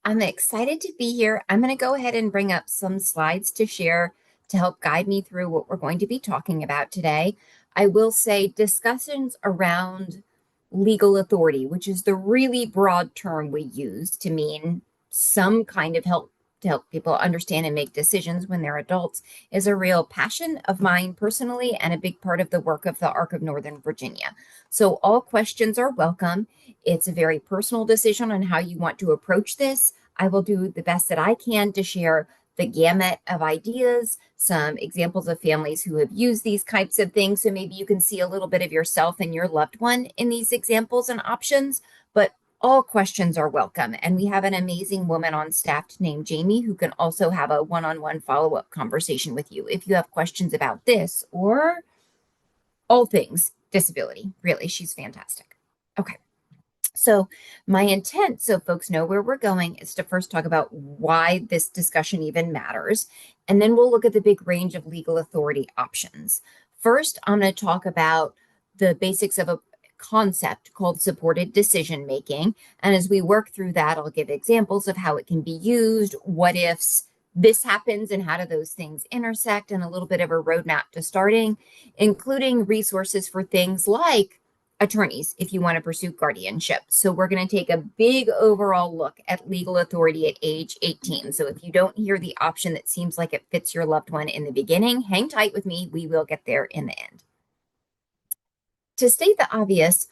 I'm excited to be here. I'm going to go ahead and bring up some slides to share to help guide me through what we're going to be talking about today. I will say discussions around legal authority, which is the really broad term we use to mean some kind of help to help people understand and make decisions when they're adults, is a real passion of mine personally and a big part of the work of the Arc of Northern Virginia. So all questions are welcome. It's a very personal decision on how you want to approach this. I will do the best that I can to share the gamut of ideas, some examples of families who have used these types of things. So maybe you can see a little bit of yourself and your loved one in these examples and options, but all questions are welcome. And we have an amazing woman on staff named Jamie who can also have a one-on-one follow-up conversation with you if you have questions about this or all things disability. Really, she's fantastic. Okay. So my intent, so folks know where we're going, is to first talk about why this discussion even matters. And then we'll look at the big range of legal authority options. First, I'm going to talk about the basics of a concept called supported decision making. And as we work through that, I'll give examples of how it can be used, what ifs this happens, and how do those things intersect, and a little bit of a roadmap to starting, including resources for things like attorneys if you want to pursue guardianship. So we're going to take a big overall look at legal authority at age 18. So if you don't hear the option that seems like it fits your loved one in the beginning, hang tight with me. We will get there in the end. To state the obvious,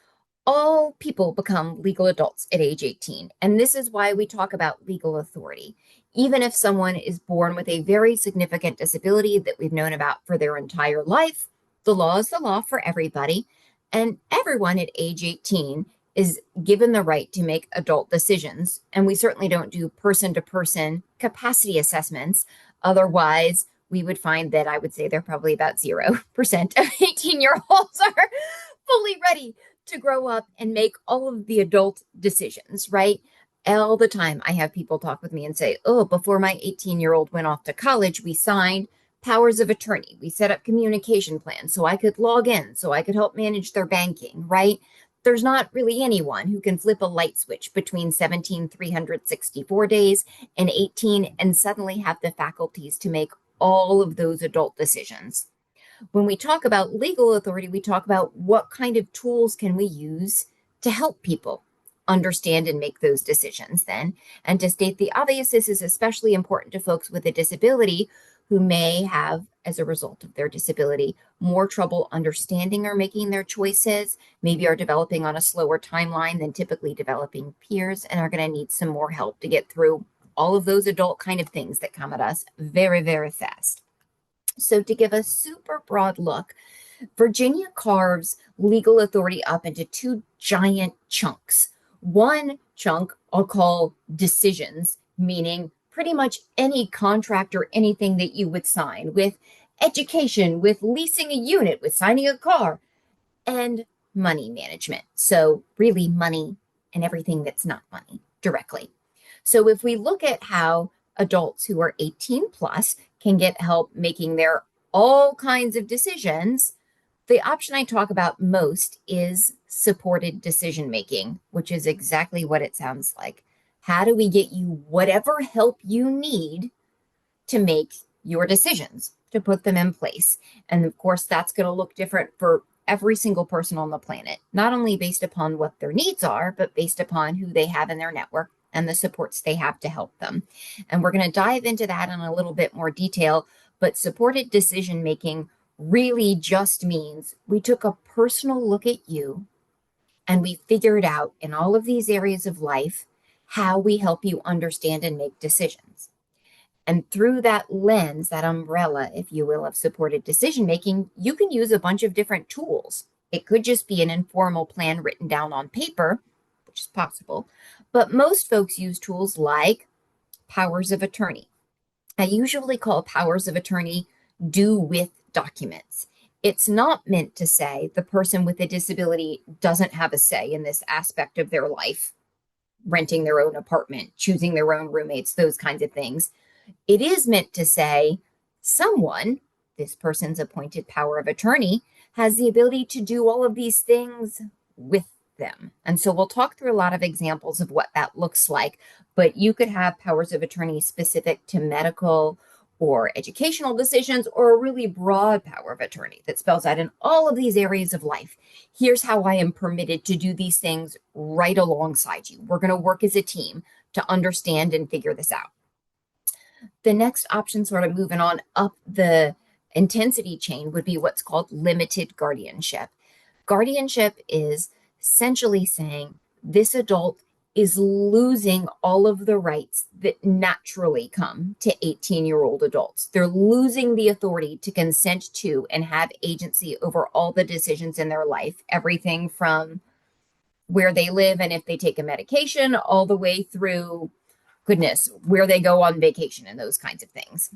all people become legal adults at age 18. And this is why we talk about legal authority. Even if someone is born with a very significant disability that we've known about for their entire life, the law is the law for everybody. And everyone at age 18 is given the right to make adult decisions. And we certainly don't do person-to-person capacity assessments. Otherwise, we would find that I would say they're probably about 0% of 18-year-olds are fully ready to grow up and make all of the adult decisions, right? All the time, I have people talk with me and say, oh, before my 18-year-old went off to college, we signed powers of attorney. We set up communication plans so I could log in, so I could help manage their banking, right? There's not really anyone who can flip a light switch between 17, 364 days and 18 and suddenly have the faculties to make all of those adult decisions. When we talk about legal authority, we talk about what kind of tools can we use to help people understand and make those decisions then. And to state the obvious, this is especially important to folks with a disability who may have, as a result of their disability, more trouble understanding or making their choices, maybe are developing on a slower timeline than typically developing peers, and are going to need some more help to get through all of those adult kind of things that come at us very, very fast. So to give a super broad look, Virginia carves legal authority up into two giant chunks. One chunk I'll call decisions, meaning pretty much any contract or anything that you would sign with education, with leasing a unit, with signing a car, and money management. So really money and everything that's not money directly. So if we look at how adults who are 18 plus can get help making their all kinds of decisions, the option I talk about most is supported decision making, which is exactly what it sounds like. How do we get you whatever help you need to make your decisions, to put them in place? And of course, that's going to look different for every single person on the planet, not only based upon what their needs are, but based upon who they have in their network and the supports they have to help them. And we're going to dive into that in a little bit more detail, but supported decision making really just means we took a personal look at you and we figured out in all of these areas of life how we help you understand and make decisions. And through that lens, that umbrella, if you will, of supported decision making, you can use a bunch of different tools. It could just be an informal plan written down on paper, which is possible, but most folks use tools like powers of attorney. I usually call powers of attorney do with documents. It's not meant to say the person with a disability doesn't have a say in this aspect of their life, renting their own apartment, choosing their own roommates, those kinds of things. It is meant to say someone, this person's appointed power of attorney, has the ability to do all of these things with them. And so we'll talk through a lot of examples of what that looks like, but you could have powers of attorney specific to medical or educational decisions, or a really broad power of attorney that spells out in all of these areas of life. Here's how I am permitted to do these things right alongside you. We're going to work as a team to understand and figure this out. The next option, sort of moving on up the intensity chain, would be what's called limited guardianship. Guardianship is essentially saying this adult is losing all of the rights that naturally come to 18-year-old adults. They're losing the authority to consent to and have agency over all the decisions in their life, everything from where they live and if they take a medication, all the way through, goodness, where they go on vacation and those kinds of things.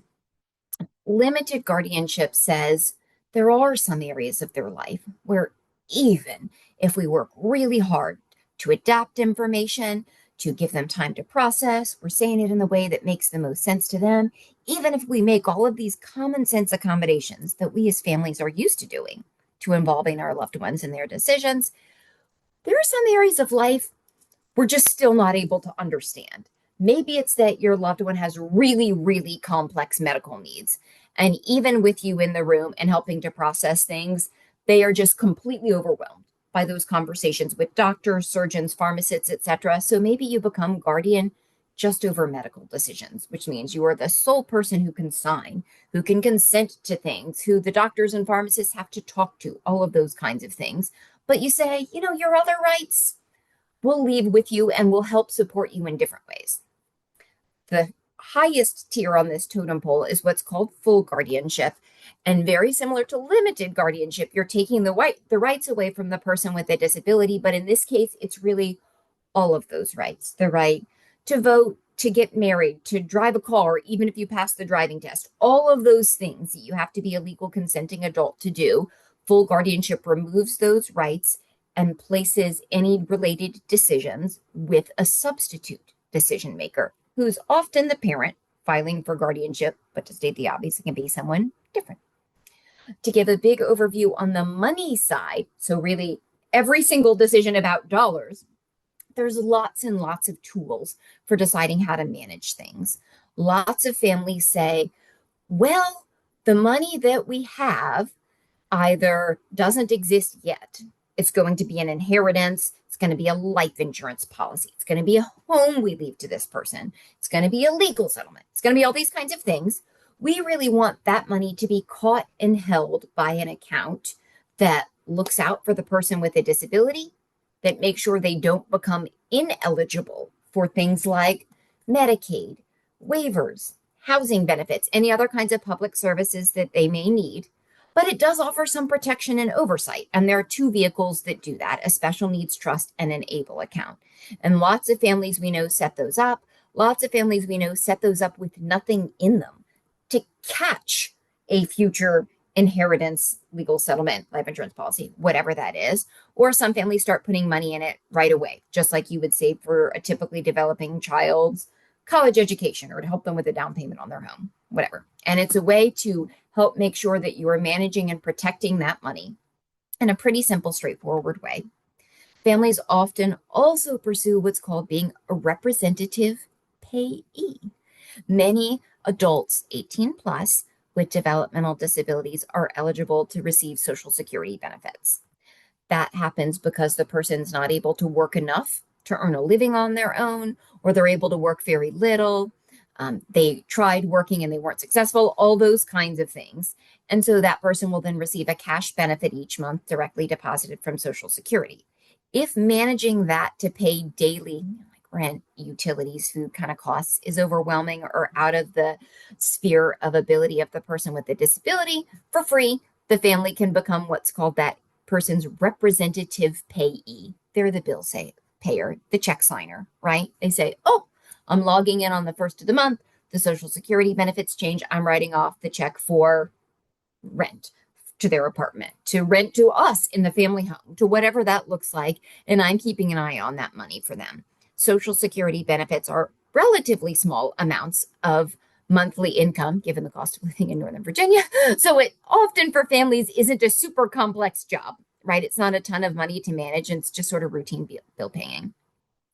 Limited guardianship says there are some areas of their life where even if we work really hard to adapt information, to give them time to process, we're saying it in the way that makes the most sense to them, even if we make all of these common sense accommodations that we as families are used to doing to involving our loved ones in their decisions, there are some areas of life we're just still not able to understand. Maybe it's that your loved one has really, really complex medical needs. And even with you in the room and helping to process things, they are just completely overwhelmed by those conversations with doctors, surgeons, pharmacists, etc. So maybe you become guardian just over medical decisions, which means you are the sole person who can sign, who can consent to things, who the doctors and pharmacists have to talk to, all of those kinds of things. But you say, your other rights, we'll leave with you and we'll help support you in different ways. The highest tier on this totem pole is what's called full guardianship. And very similar to limited guardianship, you're taking the rights away from the person with a disability. But in this case, it's really all of those rights. The right to vote, to get married, to drive a car, even if you pass the driving test. All of those things that you have to be a legal consenting adult to do. Full guardianship removes those rights and places any related decisions with a substitute decision maker, who's often the parent filing for guardianship, but to state the obvious, it can be someone different. To give a big overview on the money side, so really every single decision about dollars, there's lots and lots of tools for deciding how to manage things. Lots of families say, well, the money that we have either doesn't exist yet. It's going to be an inheritance. It's going to be a life insurance policy. It's going to be a home we leave to this person. It's going to be a legal settlement. It's going to be all these kinds of things. We really want that money to be caught and held by an account that looks out for the person with a disability, that makes sure they don't become ineligible for things like Medicaid, waivers, housing benefits, any other kinds of public services that they may need. But it does offer some protection and oversight. And there are two vehicles that do that, a special needs trust and an ABLE account. And lots of families we know set those up. Lots of families we know set those up with nothing in them to catch a future inheritance, legal settlement, life insurance policy, whatever that is. Or some families start putting money in it right away, just like you would save for a typically developing child's college education or to help them with a down payment on their home, whatever. And it's a way to help make sure that you are managing and protecting that money in a pretty simple, straightforward way. Families often also pursue what's called being a representative payee. Many adults 18 plus with developmental disabilities are eligible to receive Social Security benefits. That happens because the person's not able to work enough to earn a living on their own, or they're able to work very little. They tried working and they weren't successful, all those kinds of things. And so that person will then receive a cash benefit each month directly deposited from Social Security. If managing that to pay daily, like rent, utilities, food kind of costs is overwhelming or out of the sphere of ability of the person with the disability, for free, the family can become what's called that person's representative payee. They're the bill payer, the check signer, right? They say, oh, I'm logging in on the first of the month. The Social Security benefits change. I'm writing off the check for rent to their apartment, to rent to us in the family home, to whatever that looks like. And I'm keeping an eye on that money for them. Social Security benefits are relatively small amounts of monthly income, given the cost of living in Northern Virginia. So it often for families isn't a super complex job. right? It's not a ton of money to manage, and it's just sort of routine bill paying.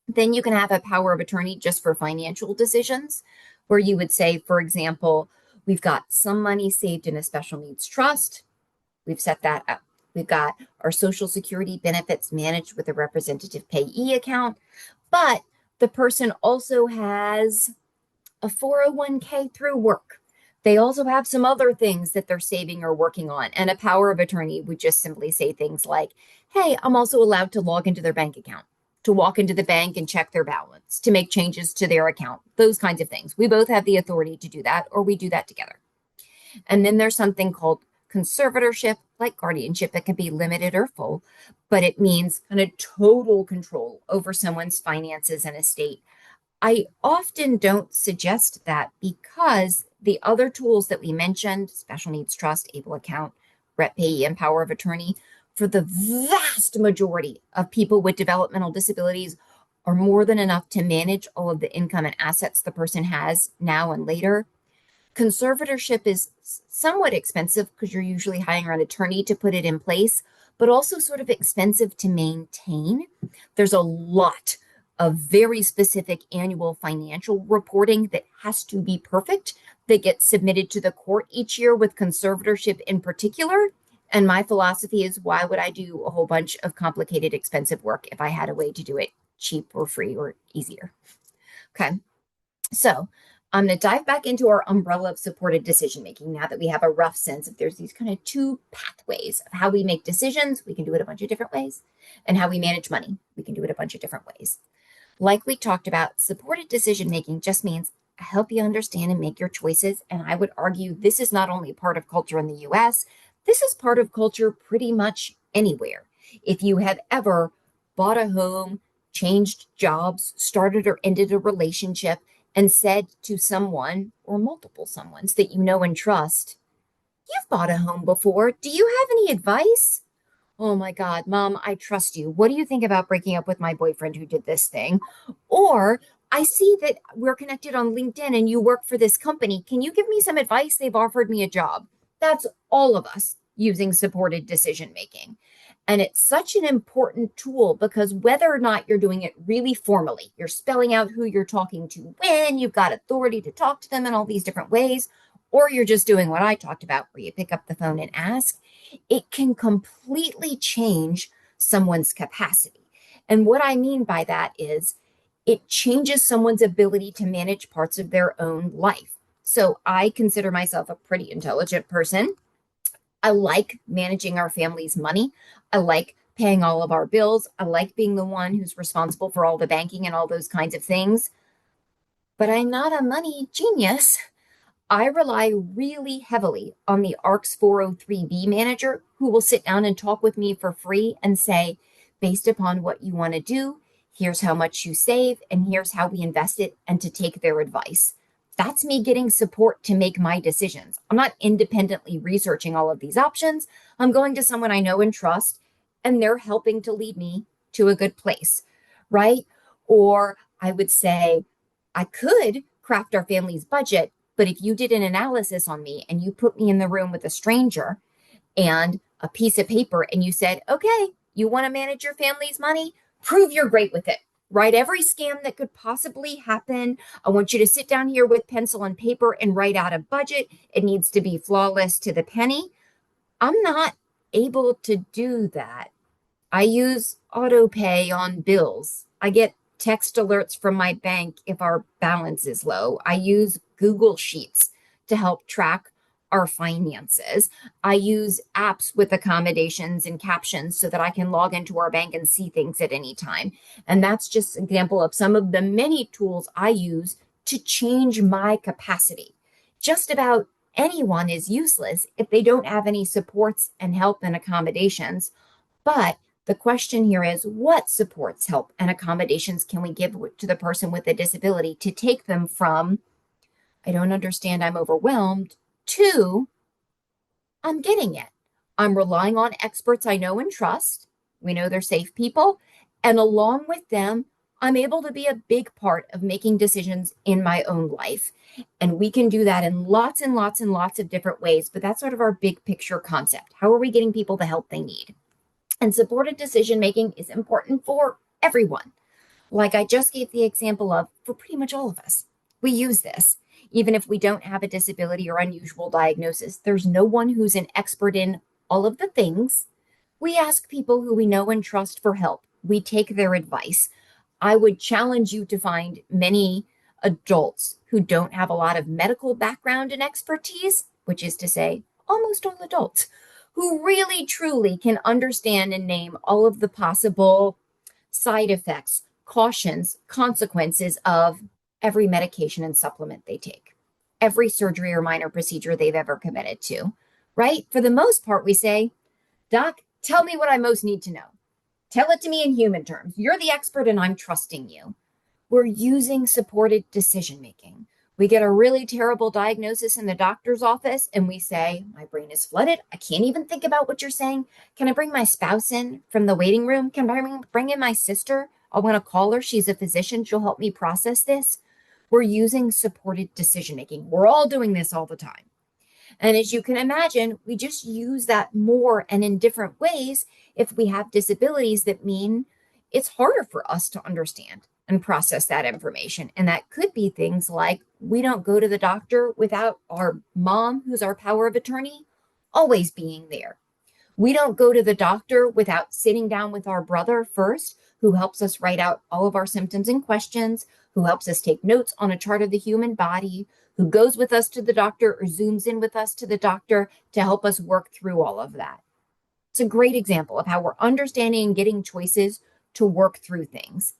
Then you can have a power of attorney just for financial decisions, where you would say, for example, we've got some money saved in a special needs trust. We've set that up. We've got our Social Security benefits managed with a representative payee account, but the person also has a 401k through work. They also have some other things that they're saving or working on. And a power of attorney would just simply say things like, hey, I'm also allowed to log into their bank account, to walk into the bank and check their balance, to make changes to their account, those kinds of things. We both have the authority to do that, or we do that together. And then there's something called conservatorship, like guardianship, that can be limited or full, but it means kind of total control over someone's finances and estate. I often don't suggest that because the other tools that we mentioned, special needs trust, able account, rep payee, and power of attorney, for the vast majority of people with developmental disabilities are more than enough to manage all of the income and assets the person has now and later. Conservatorship is somewhat expensive because you're usually hiring an attorney to put it in place, but also sort of expensive to maintain. There's a lot of very specific annual financial reporting that has to be perfect, that gets submitted to the court each year with conservatorship in particular. And my philosophy is, why would I do a whole bunch of complicated, expensive work if I had a way to do it cheap or free or easier? Okay, so I'm going to dive back into our umbrella of supported decision making now that we have a rough sense of there's these kind of two pathways of how we make decisions. We can do it a bunch of different ways. And how we manage money. We can do it a bunch of different ways. Like we talked about, supported decision making just means I help you understand and make your choices. And I would argue this is not only part of culture in the US, this is part of culture pretty much anywhere. If you have ever bought a home, changed jobs, started or ended a relationship, and said to someone or multiple someones that you know and trust, you've bought a home before. Do you have any advice? Oh my God, Mom, I trust you. What do you think about breaking up with my boyfriend who did this thing? Or I see that we're connected on LinkedIn and you work for this company. Can you give me some advice? They've offered me a job. That's all of us using supported decision making. And it's such an important tool because whether or not you're doing it really formally, you're spelling out who you're talking to when, you've got authority to talk to them in all these different ways, or you're just doing what I talked about where you pick up the phone and ask, it can completely change someone's capacity. And what I mean by that is it changes someone's ability to manage parts of their own life. So I consider myself a pretty intelligent person. I like managing our family's money. I like paying all of our bills. I like being the one who's responsible for all the banking and all those kinds of things. But I'm not a money genius. I rely really heavily on the ARC's 403B manager who will sit down and talk with me for free and say, based upon what you want to do, here's how much you save, and here's how we invest it, and to take their advice. That's me getting support to make my decisions. I'm not independently researching all of these options. I'm going to someone I know and trust, and they're helping to lead me to a good place, right? Or I would say, I could craft our family's budget, but if you did an analysis on me and you put me in the room with a stranger and a piece of paper and you said, okay, you want to manage your family's money? Prove you're great with it. Write every scam that could possibly happen. I want you to sit down here with pencil and paper and write out a budget. It needs to be flawless to the penny. I'm not able to do that. I use auto pay on bills. I get text alerts from my bank if our balance is low. I use Google Sheets to help track our finances. I use apps with accommodations and captions so that I can log into our bank and see things at any time. And that's just an example of some of the many tools I use to change my capacity. Just about anyone is useless if they don't have any supports and help and accommodations. But the question here is, what supports, help, and accommodations can we give to the person with a disability to take them from, I don't understand, I'm overwhelmed, to, I'm getting it. I'm relying on experts I know and trust. We know they're safe people. And along with them, I'm able to be a big part of making decisions in my own life. And we can do that in lots and lots and lots of different ways. But that's sort of our big picture concept. How are we getting people the help they need? And supported decision making is important for everyone. Like I just gave the example of for pretty much all of us. We use this. Even if we don't have a disability or unusual diagnosis, there's no one who's an expert in all of the things. We ask people who we know and trust for help. We take their advice. I would challenge you to find many adults who don't have a lot of medical background and expertise, which is to say, almost all adults, who really truly can understand and name all of the possible side effects, cautions, consequences of every medication and supplement they take, every surgery or minor procedure they've ever committed to, right? For the most part, we say, Doc, tell me what I most need to know. Tell it to me in human terms. You're the expert and I'm trusting you. We're using supported decision making. We get a really terrible diagnosis in the doctor's office and we say, my brain is flooded. I can't even think about what you're saying. Can I bring my spouse in from the waiting room? Can I bring in my sister? I want to call her. She's a physician. She'll help me process this. We're using supported decision making. We're all doing this all the time. And as you can imagine, we just use that more and in different ways if we have disabilities that mean it's harder for us to understand and process that information. And that could be things like we don't go to the doctor without our mom, who's our power of attorney, always being there. We don't go to the doctor without sitting down with our brother first, who helps us write out all of our symptoms and questions, who helps us take notes on a chart of the human body, who goes with us to the doctor or zooms in with us to the doctor to help us work through all of that. It's a great example of how we're understanding and getting choices to work through things.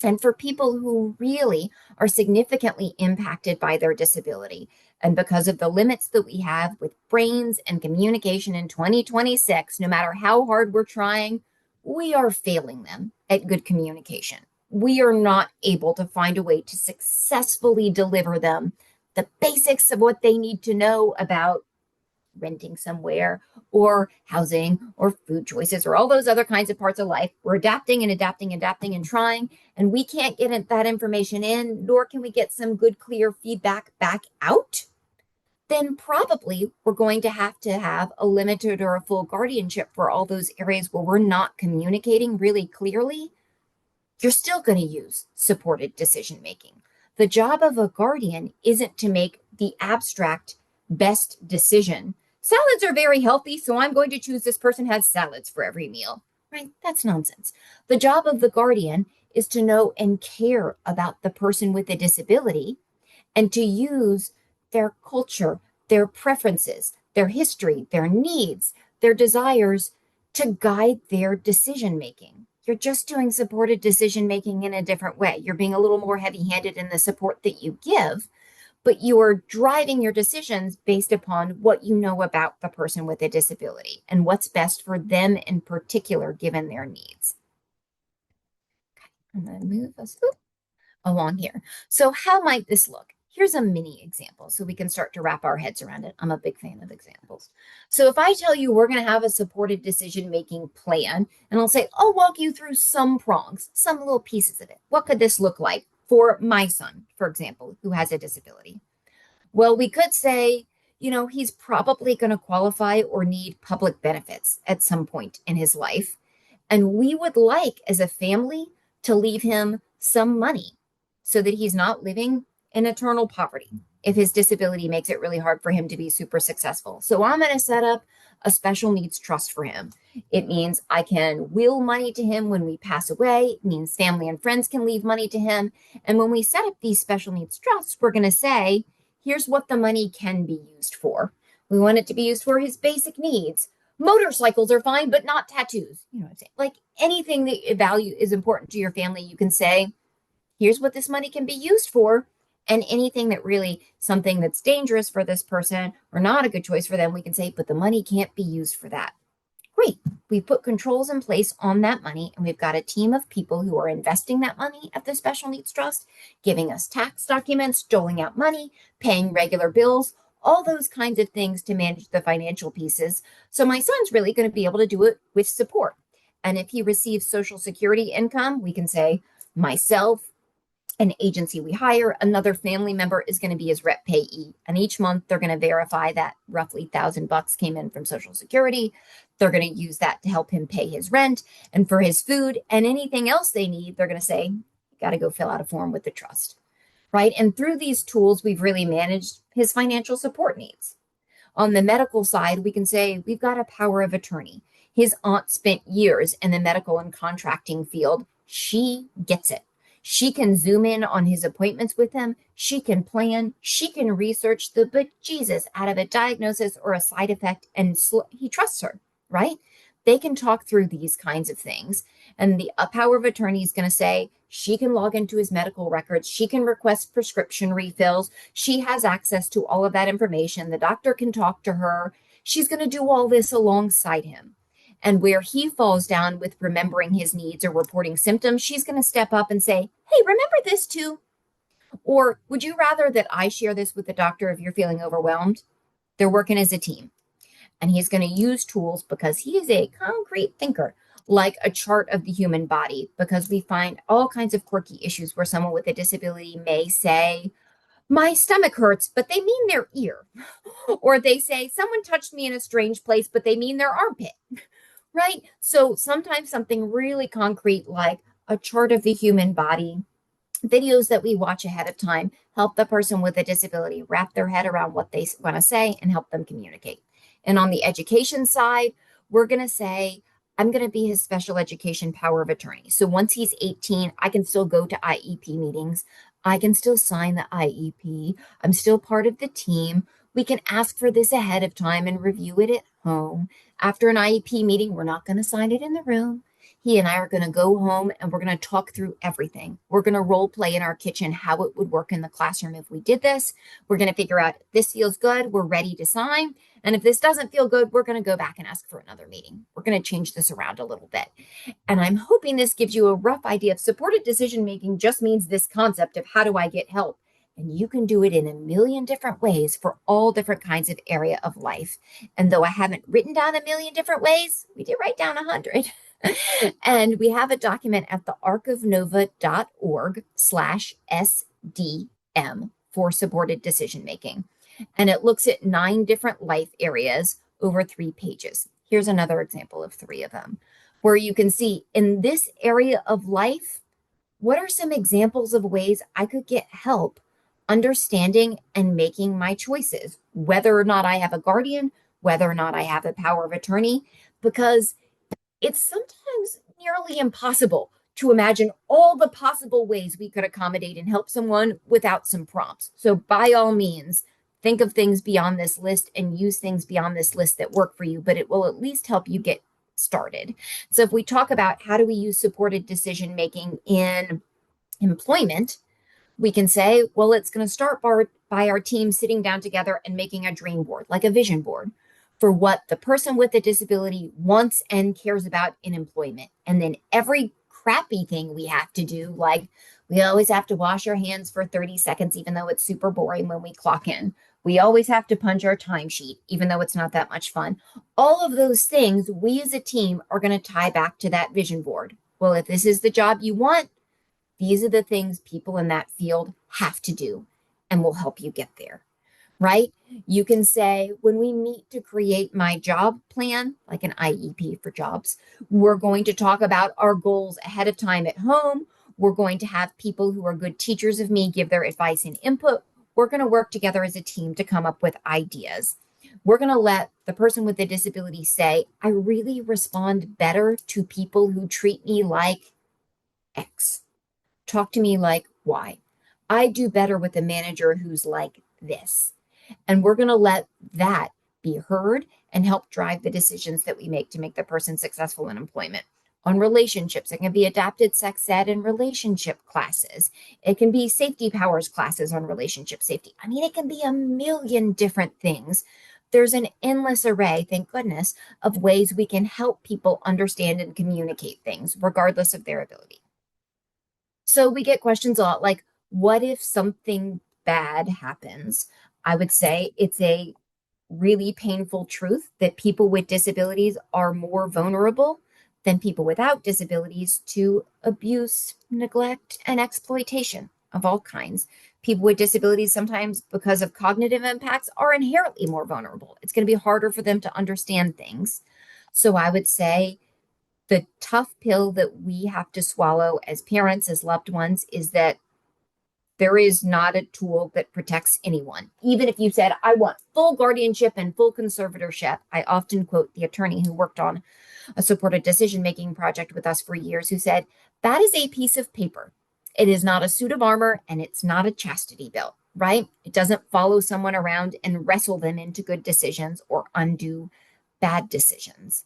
And for people who really are significantly impacted by their disability, and because of the limits that we have with brains and communication in 2026, no matter how hard we're trying, we are failing them at good communication. We are not able to find a way to successfully deliver them the basics of what they need to know about renting somewhere or housing or food choices or all those other kinds of parts of life. We're adapting and adapting, adapting and trying, and we can't get that information in, nor can we get some good, clear feedback back out. Then probably we're going to have a limited or a full guardianship for all those areas where we're not communicating really clearly. You're still going to use supported decision making. The job of a guardian isn't to make the abstract best decision. Salads are very healthy, so I'm going to choose this person has salads for every meal, right? That's nonsense. The job of the guardian is to know and care about the person with a disability and to use their culture, their preferences, their history, their needs, their desires to guide their decision making. You're just doing supported decision making in a different way. You're being a little more heavy-handed in the support that you give, but you are driving your decisions based upon what you know about the person with a disability and what's best for them in particular, given their needs. Okay, I'm going to move us along here. So how might this look? Here's a mini example so we can start to wrap our heads around it. I'm a big fan of examples. So if I tell you we're going to have a supported decision-making plan, and I'll say, I'll walk you through some prongs, some little pieces of it. What could this look like for my son, for example, who has a disability? Well, we could say, he's probably going to qualify or need public benefits at some point in his life. And we would like, as a family, to leave him some money so that he's not living in eternal poverty if his disability makes it really hard for him to be super successful. So I'm going to set up a special needs trust for him. It means I can will money to him when we pass away. It means family and friends can leave money to him. And when we set up these special needs trusts, we're going to say, here's what the money can be used for. We want it to be used for his basic needs. Motorcycles are fine, but not tattoos. You know what I'm saying? Like anything that value is important to your family, you can say, here's what this money can be used for. And anything that really, something that's dangerous for this person or not a good choice for them, we can say, but the money can't be used for that. Great. We put controls in place on that money, and we've got a team of people who are investing that money at the Special Needs Trust, giving us tax documents, doling out money, paying regular bills, all those kinds of things to manage the financial pieces. So my son's really going to be able to do it with support. And if he receives Social Security income, we can say, myself, an agency we hire, another family member is going to be his rep payee. And each month they're going to verify that roughly $1,000 came in from Social Security. They're going to use that to help him pay his rent and for his food and anything else they need. They're going to say, you got to go fill out a form with the trust, right? And through these tools, we've really managed his financial support needs. On the medical side, we can say we've got a power of attorney. His aunt spent years in the medical and contracting field. She gets it. She can zoom in on his appointments with him. She can plan. She can research the bejesus out of a diagnosis or a side effect, and he trusts her, right? They can talk through these kinds of things. And the power of attorney is going to say she can log into his medical records. She can request prescription refills. She has access to all of that information. The doctor can talk to her. She's going to do all this alongside him. And where he falls down with remembering his needs or reporting symptoms, she's going to step up and say, hey, remember this too? Or would you rather that I share this with the doctor if you're feeling overwhelmed? They're working as a team. And he's going to use tools because he is a concrete thinker, like a chart of the human body, because we find all kinds of quirky issues where someone with a disability may say, my stomach hurts, but they mean their ear. Or they say, someone touched me in a strange place, but they mean their armpit, right? So sometimes something really concrete like a chart of the human body, videos that we watch ahead of time, help the person with a disability wrap their head around what they want to say and help them communicate. And on the education side, we're going to say, I'm going to be his special education power of attorney. So once he's 18, I can still go to IEP meetings. I can still sign the IEP. I'm still part of the team. We can ask for this ahead of time and review it at home. After an IEP meeting, we're not going to sign it in the room. He and I are going to go home and we're going to talk through everything. We're going to role play in our kitchen how it would work in the classroom if we did this. We're going to figure out if this feels good, we're ready to sign. And if this doesn't feel good, we're going to go back and ask for another meeting. We're going to change this around a little bit. And I'm hoping this gives you a rough idea of supported decision making just means this concept of how do I get help? And you can do it in a million different ways for all different kinds of area of life. And though I haven't written down a million different ways, we did write down 100. And we have a document at the arcofnova.org/SDM for supported decision making. And it looks at 9 different life areas over 3 pages. Here's another example of 3 of them, where you can see in this area of life, what are some examples of ways I could get help understanding and making my choices, whether or not I have a guardian, whether or not I have a power of attorney, because it's sometimes nearly impossible to imagine all the possible ways we could accommodate and help someone without some prompts. So by all means, think of things beyond this list and use things beyond this list that work for you, but it will at least help you get started. So if we talk about how do we use supported decision making in employment, we can say, well, it's going to start by our team sitting down together and making a dream board, like a vision board, for what the person with a disability wants and cares about in employment. And then every crappy thing we have to do, like we always have to wash our hands for 30 seconds, even though it's super boring when we clock in. We always have to punch our timesheet, even though it's not that much fun. All of those things, we as a team are going to tie back to that vision board. Well, if this is the job you want, these are the things people in that field have to do, and will help you get there, right? You can say, when we meet to create my job plan, like an IEP for jobs, we're going to talk about our goals ahead of time at home. We're going to have people who are good teachers of me give their advice and input. We're going to work together as a team to come up with ideas. We're going to let the person with the disability say, I really respond better to people who treat me like X. Talk to me like Y. I do better with a manager who's like this. And we're going to let that be heard and help drive the decisions that we make to make the person successful in employment. On relationships, it can be adapted sex ed and relationship classes. It can be safety powers classes on relationship safety. I mean, it can be a million different things. There's an endless array, thank goodness, of ways we can help people understand and communicate things, regardless of their ability. So we get questions a lot like, what if something bad happens? I would say it's a really painful truth that people with disabilities are more vulnerable than people without disabilities to abuse, neglect, and exploitation. of all kinds. People with disabilities, sometimes because of cognitive impacts, are inherently more vulnerable. It's going to be harder for them to understand things. So I would say the tough pill that we have to swallow as parents, as loved ones, is that there is not a tool that protects anyone. Even if you said, I want full guardianship and full conservatorship, I often quote the attorney who worked on a supported decision-making project with us for years, who said, that is a piece of paper. It is not a suit of armor, and it's not a chastity belt, right? It doesn't follow someone around and wrestle them into good decisions or undo bad decisions.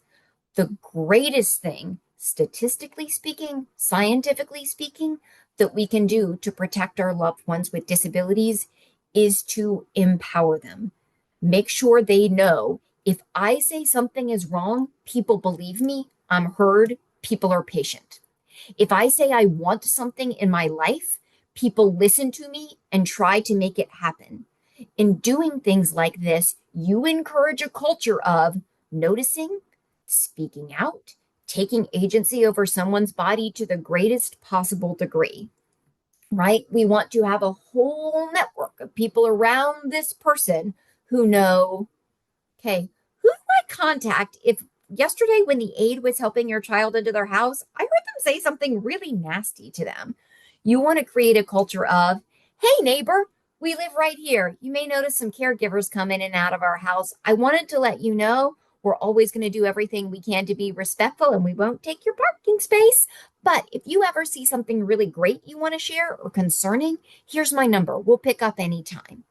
The greatest thing, statistically speaking, scientifically speaking, that we can do to protect our loved ones with disabilities is to empower them. Make sure they know if I say something is wrong, people believe me, I'm heard, people are patient. If I say I want something in my life, people listen to me and try to make it happen. In doing things like this, you encourage a culture of noticing, speaking out, taking agency over someone's body to the greatest possible degree, right? We want to have a whole network of people around this person who know, okay, who do I contact if yesterday when the aide was helping your child into their house, I heard them say something really nasty to them. You want to create a culture of, hey, neighbor, we live right here. You may notice some caregivers come in and out of our house. I wanted to let you know we're always going to do everything we can to be respectful and we won't take your parking space. But if you ever see something really great you want to share or concerning, here's my number. We'll pick up anytime.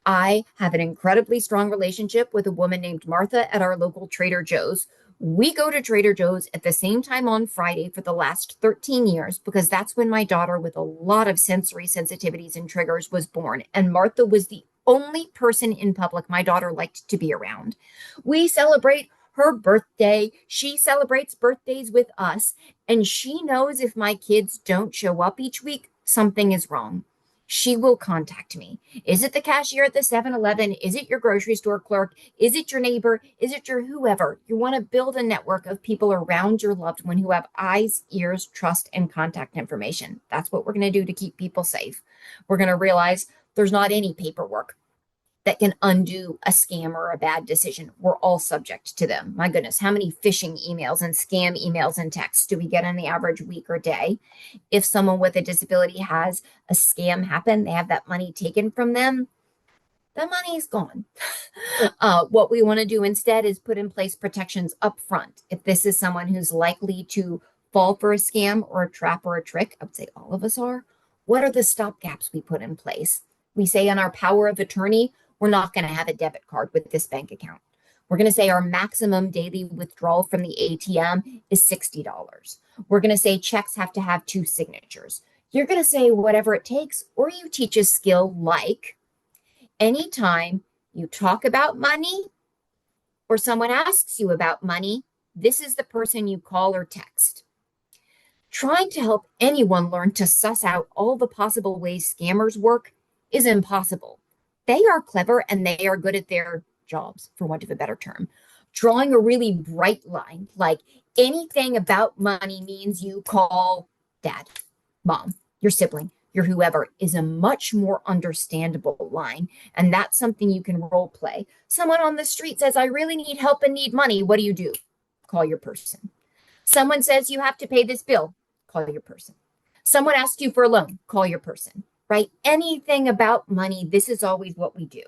I have an incredibly strong relationship with a woman named Martha at our local Trader Joe's. We go to Trader Joe's at the same time on Friday for the last 13 years because that's when my daughter, with a lot of sensory sensitivities and triggers, was born. And Martha was the only person in public my daughter liked to be around. We celebrate her birthday. She celebrates birthdays with us. And she knows if my kids don't show up each week, something is wrong. She will contact me. Is it the cashier at the 7-Eleven? Is it your grocery store clerk? Is it your neighbor? Is it your whoever? You want to build a network of people around your loved one who have eyes, ears, trust, and contact information. That's what we're going to do to keep people safe. We're going to realize there's not any paperwork that can undo a scam or a bad decision. We're all subject to them. My goodness, how many phishing emails and scam emails and texts do we get on the average week or day? If someone with a disability has a scam happen, they have that money taken from them, the money is gone. What we want to do instead is put in place protections up front. If this is someone who's likely to fall for a scam or a trap or a trick, I would say all of us are, what are the stopgaps we put in place? We say on our power of attorney, we're not going to have a debit card with this bank account. We're going to say our maximum daily withdrawal from the ATM is $60. We're going to say checks have to have 2 signatures. You're going to say whatever it takes, or you teach a skill like anytime you talk about money or someone asks you about money, this is the person you call or text. Trying to help anyone learn to suss out all the possible ways scammers work is impossible. They are clever and they are good at their jobs, for want of a better term. Drawing a really bright line, like anything about money means you call dad, mom, your sibling, your whoever, is a much more understandable line. And that's something you can role play. Someone on the street says, I really need help and need money. What do? Call your person. Someone says you have to pay this bill. Call your person. Someone asks you for a loan. Call your person. Right? Anything about money, this is always what we do.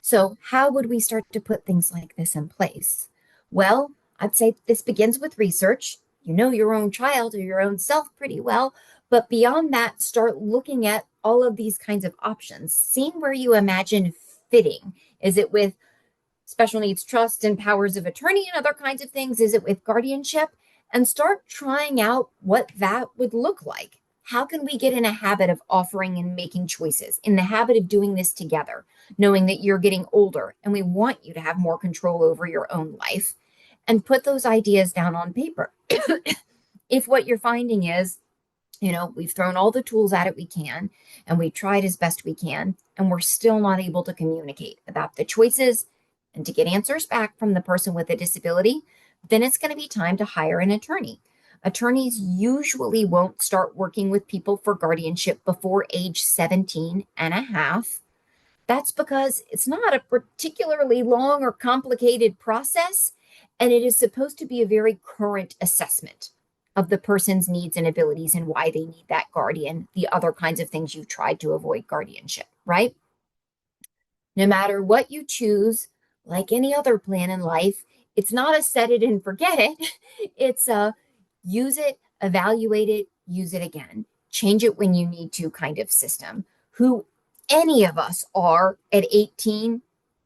So how would we start to put things like this in place? Well, I'd say this begins with research. You know your own child or your own self pretty well, but beyond that, start looking at all of these kinds of options, seeing where you imagine fitting. Is it with special needs trust and powers of attorney and other kinds of things? Is it with guardianship? And start trying out what that would look like. How can we get in a habit of offering and making choices, in the habit of doing this together, knowing that you're getting older and we want you to have more control over your own life, and put those ideas down on paper. If what you're finding is, we've thrown all the tools at it we can, and we tried as best we can, and we're still not able to communicate about the choices and to get answers back from the person with a disability, then it's going to be time to hire an attorney. Attorneys usually won't start working with people for guardianship before age 17 and a half. That's because it's not a particularly long or complicated process, and it is supposed to be a very current assessment of the person's needs and abilities and why they need that guardian, the other kinds of things you've tried to avoid guardianship, right? No matter what you choose, like any other plan in life, it's not a set it and forget it. It's a use it, evaluate it, use it again, change it when you need to kind of system. Who any of us are at 18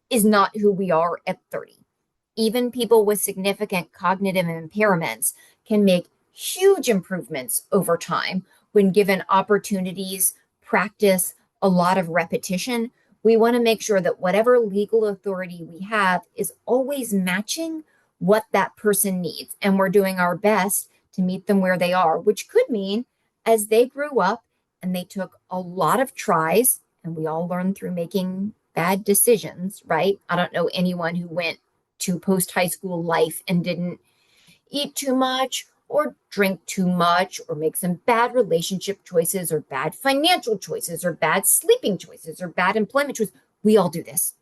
is not who we are at 30. Even people with significant cognitive impairments can make huge improvements over time when given opportunities, practice, a lot of repetition. We want to make sure that whatever legal authority we have is always matching what that person needs. And we're doing our best to meet them where they are, which could mean as they grew up and they took a lot of tries, and we all learn through making bad decisions, right? I don't know anyone who went to post high school life and didn't eat too much or drink too much or make some bad relationship choices or bad financial choices or bad sleeping choices or bad employment choices. We all do this.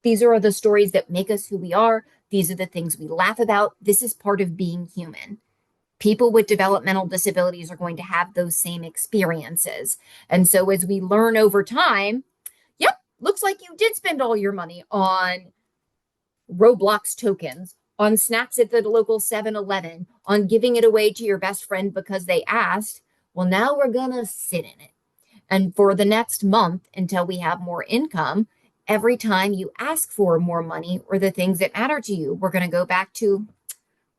These are the stories that make us who we are. These are the things we laugh about. This is part of being human. People with developmental disabilities are going to have those same experiences. And so as we learn over time, yep, looks like you did spend all your money on Roblox tokens, on snacks at the local 7-Eleven, on giving it away to your best friend because they asked. Well, now we're going to sit in it. And for the next month, until we have more income, every time you ask for more money or the things that matter to you, we're going to go back to,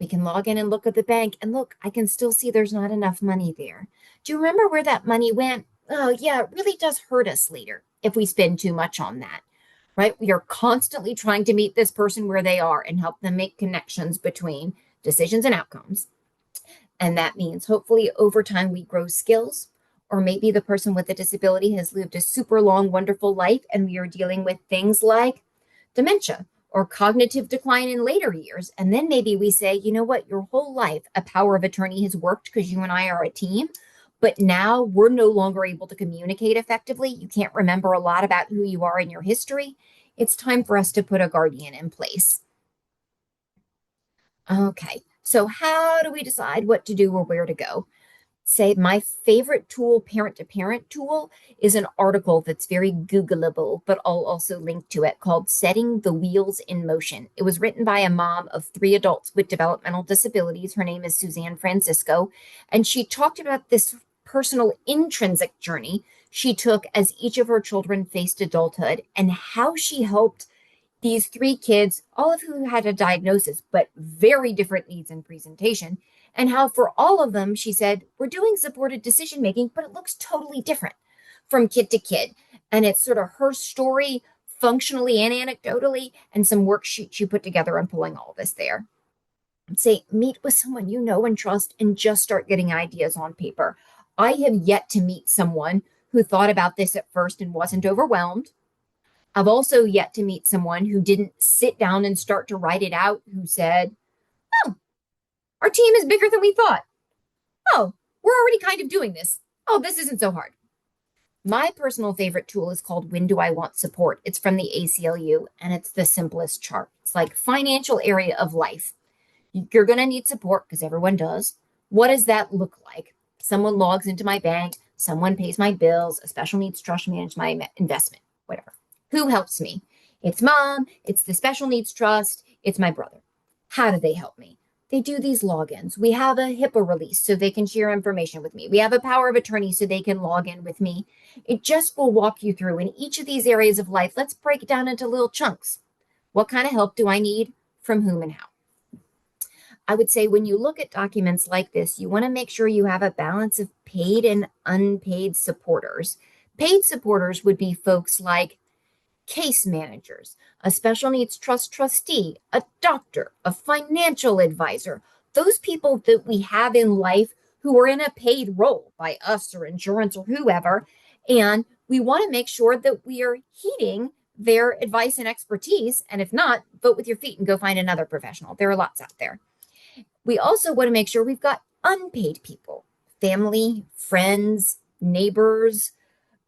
we can log in and look at the bank and look, I can still see there's not enough money there. Do you remember where that money went? Oh, yeah, it really does hurt us later if we spend too much on that, right? We are constantly trying to meet this person where they are and help them make connections between decisions and outcomes. And that means hopefully over time we grow skills, or maybe the person with a disability has lived a super long, wonderful life, and we are dealing with things like dementia or cognitive decline in later years. And then maybe we say, you know what, your whole life, a power of attorney has worked because you and I are a team, but now we're no longer able to communicate effectively. You can't remember a lot about who you are in your history. It's time for us to put a guardian in place. Okay, so how do we decide what to do or where to go? Say my favorite tool, parent to parent tool, is an article that's very Googleable, but I'll also link to it, called Setting the Wheels in Motion. It was written by a mom of 3 adults with developmental disabilities. Her name is Suzanne Francisco, and she talked about this personal intrinsic journey she took as each of her children faced adulthood and how she helped these 3 kids, all of whom had a diagnosis, but very different needs and presentation, and how for all of them, she said, we're doing supported decision making, but it looks totally different from kid to kid. And it's sort of her story, functionally and anecdotally, and some worksheets she put together on pulling all this there. And say, meet with someone you know and trust and just start getting ideas on paper. I have yet to meet someone who thought about this at first and wasn't overwhelmed. I've also yet to meet someone who didn't sit down and start to write it out, who said, oh, our team is bigger than we thought. Oh, we're already kind of doing this. Oh, this isn't so hard. My personal favorite tool is called When Do I Want Support? It's from the ACLU, and it's the simplest chart. It's like financial area of life. You're going to need support because everyone does. What does that look like? Someone logs into my bank. Someone pays my bills. A special needs trust manages my investment, whatever. Who helps me? It's mom. It's the special needs trust. It's my brother. How do they help me? They do these logins. We have a HIPAA release so they can share information with me. We have a power of attorney so they can log in with me. It just will walk you through in each of these areas of life. Let's break it down into little chunks. What kind of help do I need from whom and how? I would say when you look at documents like this, you want to make sure you have a balance of paid and unpaid supporters. Paid supporters would be folks like case managers, a special needs trust trustee, a doctor, a financial advisor, those people that we have in life who are in a paid role by us or insurance or whoever. And we want to make sure that we are heeding their advice and expertise. And if not, vote with your feet and go find another professional. There are lots out there. We also want to make sure we've got unpaid people, family, friends, neighbors,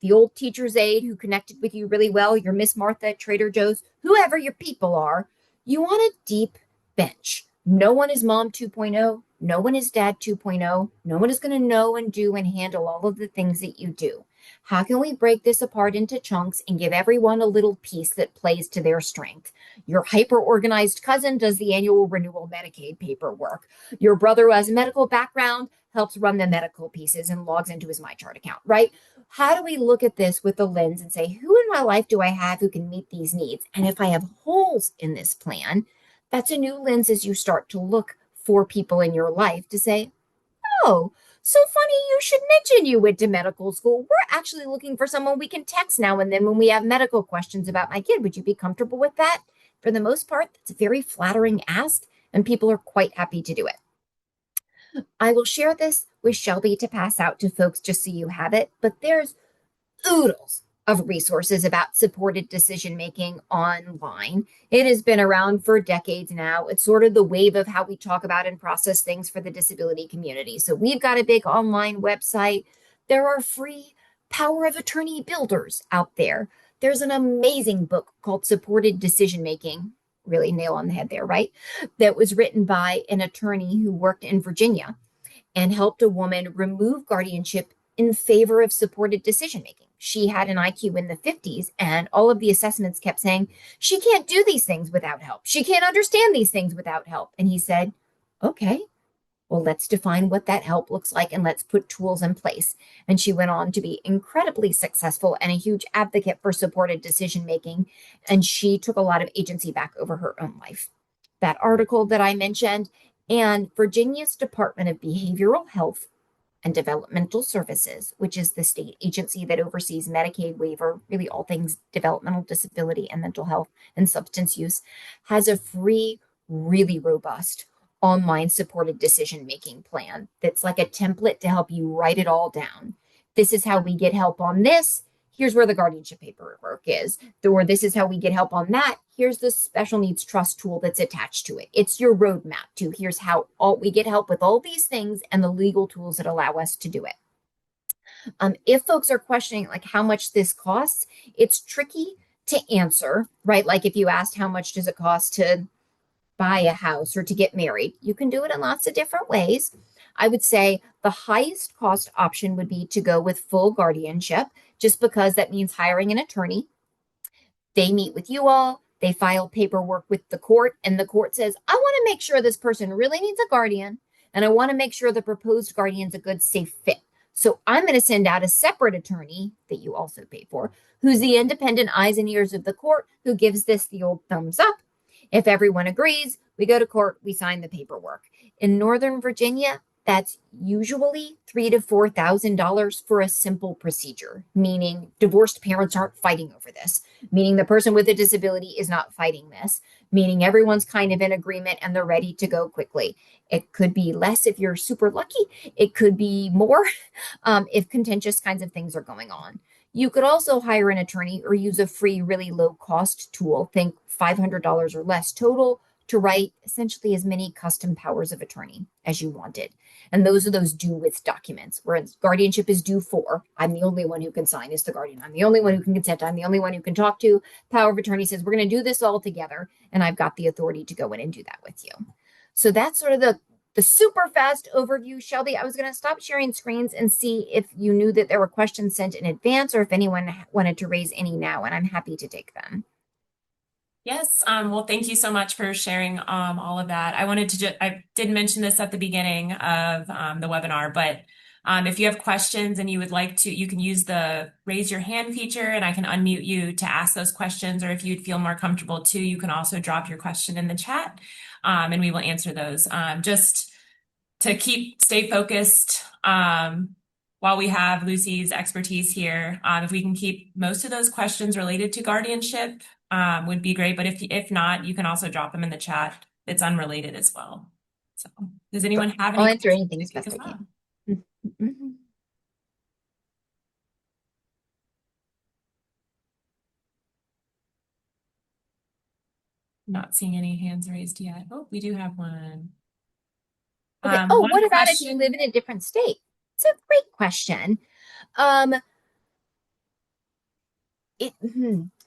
the old teacher's aide who connected with you really well, your Miss Martha at Trader Joe's, whoever your people are, you want a deep bench. No one is mom 2.0. No one is dad 2.0. No one is going to know and do and handle all of the things that you do. How can we break this apart into chunks and give everyone a little piece that plays to their strength? Your hyper organized cousin does the annual renewal Medicaid paperwork. Your brother who has a medical background helps run the medical pieces and logs into his MyChart account, right? How do we look at this with the lens and say, who in my life do I have who can meet these needs? And if I have holes in this plan, that's a new lens as you start to look for people in your life to say, oh, so funny you should mention you went to medical school. We're actually looking for someone we can text now and then when we have medical questions about my kid. Would you be comfortable with that? For the most part, that's a very flattering ask, and people are quite happy to do it. I will share this with Shelby to pass out to folks just so you have it, but there's oodles of resources about supported decision making online. It has been around for decades now. It's sort of the wave of how we talk about and process things for the disability community. So we've got a big online website. There are free power of attorney builders out there. There's an amazing book called Supported Decision Making. Really nail on the head there, right? That was written by an attorney who worked in Virginia and helped a woman remove guardianship in favor of supported decision making. She had an IQ in the 50s, and all of the assessments kept saying, she can't do these things without help. She can't understand these things without help. And he said, okay, well, let's define what that help looks like and let's put tools in place. And she went on to be incredibly successful and a huge advocate for supported decision making. And she took a lot of agency back over her own life. That article that I mentioned, and Virginia's Department of Behavioral Health and Developmental Services, which is the state agency that oversees Medicaid waiver, really all things developmental disability and mental health and substance use, has a free, really robust online supported decision making plan that's like a template to help you write it all down. This is how we get help on this. Here's where the guardianship paperwork is. Or this is how we get help on that. Here's the special needs trust tool that's attached to it. It's your roadmap to here's how we get help with all these things and the legal tools that allow us to do it. If folks are questioning like how much this costs, it's tricky to answer, right? Like if you asked how much does it cost to buy a house or to get married, you can do it in lots of different ways. I would say the highest cost option would be to go with full guardianship, just because that means hiring an attorney. They meet with you all, they file paperwork with the court, and the court says, I want to make sure this person really needs a guardian, and I want to make sure the proposed guardian's a good, safe fit. So I'm going to send out a separate attorney that you also pay for, who's the independent eyes and ears of the court, who gives this the old thumbs up. If everyone agrees, we go to court, we sign the paperwork. In Northern Virginia, that's usually $3,000 to $4,000 for a simple procedure, meaning divorced parents aren't fighting over this, meaning the person with a disability is not fighting this, meaning everyone's kind of in agreement and they're ready to go quickly. It could be less if you're super lucky. It could be more if contentious kinds of things are going on. You could also hire an attorney or use a free, really low cost tool, think $500 or less total, to write essentially as many custom powers of attorney as you wanted. And those are those do with documents, whereas guardianship is due for. I'm the only one who can sign as the guardian. I'm the only one who can consent. I'm the only one who can talk to. Power of attorney says, we're going to do this all together. And I've got the authority to go in and do that with you. So that's sort of the super fast overview. Shelby, I was going to stop sharing screens and see if you knew that there were questions sent in advance or if anyone wanted to raise any now, and I'm happy to take them. Yes, well, thank you so much for sharing all of that. I wanted to I did mention this at the beginning of the webinar, but if you have questions and you would like to, you can use the raise your hand feature and I can unmute you to ask those questions, or if you'd feel more comfortable too, you can also drop your question in the chat and we will answer those. Just to stay focused while we have Lucy's expertise here, if we can keep most of those questions related to guardianship, would be great. But if not, you can also drop them in the chat. It's unrelated as well. So does anyone have any I'll answer questions anything as best I can. Not seeing any hands raised yet. Oh, we do have one. Okay. Oh, One what about if you live question. in a different state? It's a great question. Um, I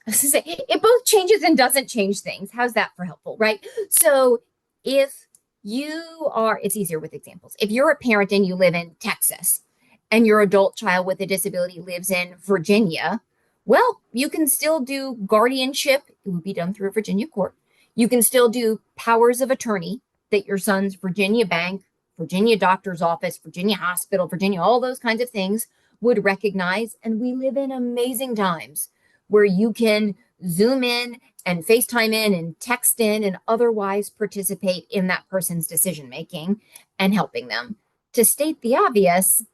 was gonna say, it both changes and doesn't change things. How's that for helpful, right? So if it's easier with examples. If you're a parent and you live in Texas and your adult child with a disability lives in Virginia, well, you can still do guardianship. It would be done through a Virginia court. You can still do powers of attorney that your son's Virginia bank, Virginia doctor's office, Virginia hospital, Virginia, all those kinds of things would recognize. And we live in amazing times where you can Zoom in and FaceTime in and text in and otherwise participate in that person's decision making and helping them. To state the obvious,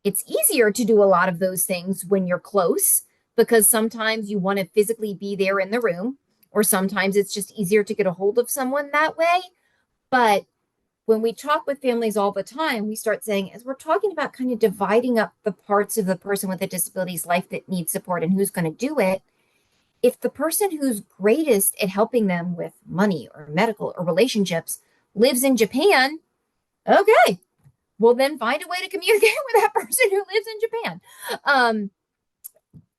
it's easier to do a lot of those things when you're close because sometimes you want to physically be there in the room, or sometimes it's just easier to get a hold of someone that way. But when we talk with families all the time, we start saying, as we're talking about kind of dividing up the parts of the person with a disability's life that needs support and who's going to do it, if the person who's greatest at helping them with money or medical or relationships lives in Japan, okay, well, then find a way to communicate with that person who lives in Japan. Um,